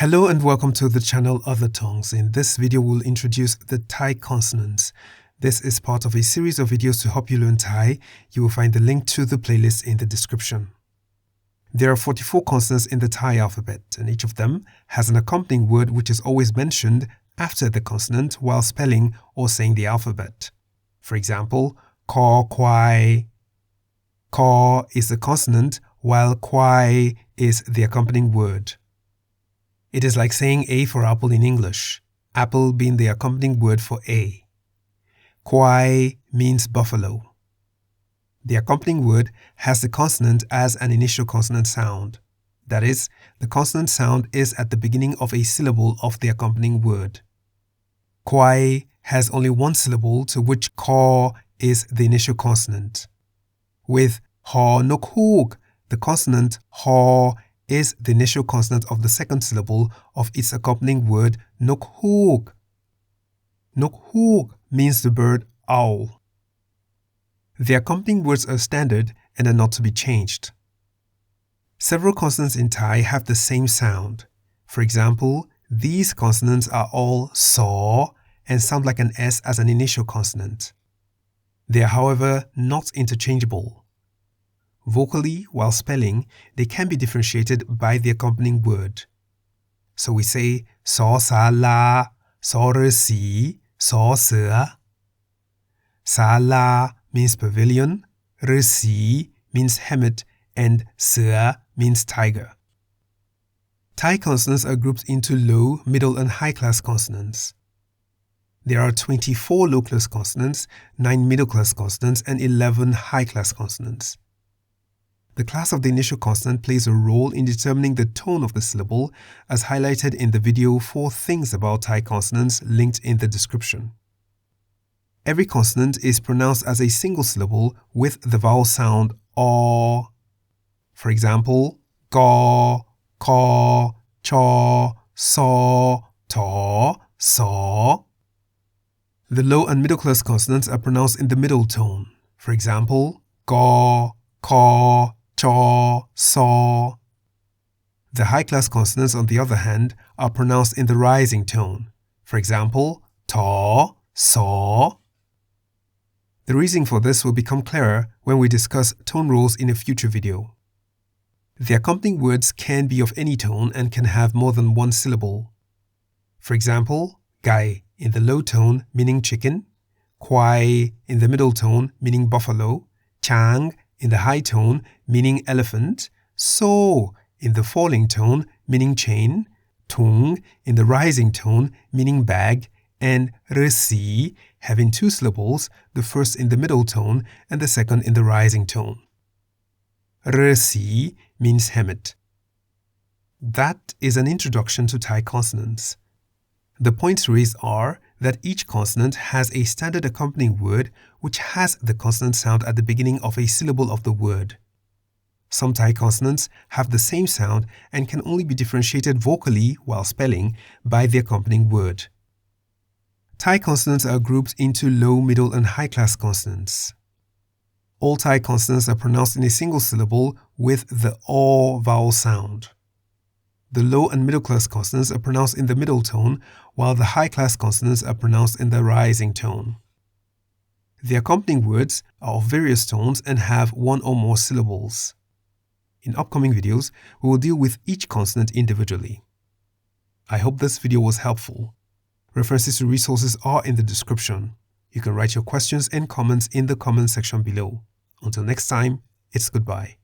Hello and welcome to the channel Other Tongues. In this video, we'll introduce the Thai consonants. This is part of a series of videos to help you learn Thai. You will find the link to the playlist in the description. There are 44 consonants in the Thai alphabet, and each of them has an accompanying word which is always mentioned after the consonant while spelling or saying the alphabet. For example, Kho Kwai. Kho is the consonant while Kwai is the accompanying word. It is like saying A for apple in English, apple being the accompanying word for A. Kwai means buffalo. The accompanying word has the consonant as an initial consonant sound. That is, the consonant sound is at the beginning of a syllable of the accompanying word. Kwai has only one syllable, to which Kho is the initial consonant. With Ho Nok Hook, the consonant Ho is the initial consonant of the second syllable of its accompanying word Nok Hook. Nok Hook means the bird owl. The accompanying words are standard and are not to be changed. Several consonants in Thai have the same sound. For example, these consonants are all saw and sound like an S as an initial consonant. They are, however, not interchangeable. Vocally, while spelling, they can be differentiated by the accompanying word. So we say Saw Sa La, Saw Re Si, Saw Se. Sa La means pavilion, Re Si means helmet, and Se means tiger. Thai consonants are grouped into low, middle, and high-class consonants. There are 24 low-class consonants, 9 middle-class consonants, and 11 high-class consonants. The class of the initial consonant plays a role in determining the tone of the syllable, as highlighted in the video 4 Things About Thai Consonants linked in the description. Every consonant is pronounced as a single syllable with the vowel sound O. For example, Go, Ko, Cho, So, To, So. The low and middle class consonants are pronounced in the middle tone. For example, Go, Ko, Cho, So. The high-class consonants, on the other hand, are pronounced in the rising tone. For example, To, So. The reason for this will become clearer when we discuss tone rules in a future video. The accompanying words can be of any tone and can have more than one syllable. For example, Gai in the low tone meaning chicken, Kwai in the middle tone meaning buffalo, Chang in the high tone meaning elephant, So in the falling tone meaning chain, Tung in the rising tone meaning bag, and Re Si having 2 syllables, the first in the middle tone and the second in the rising tone. Re Si means helmet. That is an introduction to Thai consonants. The points raised are that each consonant has a standard accompanying word which has the consonant sound at the beginning of a syllable of the word. Some Thai consonants have the same sound and can only be differentiated vocally while spelling by the accompanying word. Thai consonants are grouped into low, middle, and high-class consonants. All Thai consonants are pronounced in a single syllable with the O vowel sound. The low and middle class consonants are pronounced in the middle tone, while the high class consonants are pronounced in the rising tone. The accompanying words are of various tones and have one or more syllables. In upcoming videos, we will deal with each consonant individually. I hope this video was helpful. References to resources are in the description. You can write your questions and comments in the comment section below. Until next time, it's goodbye.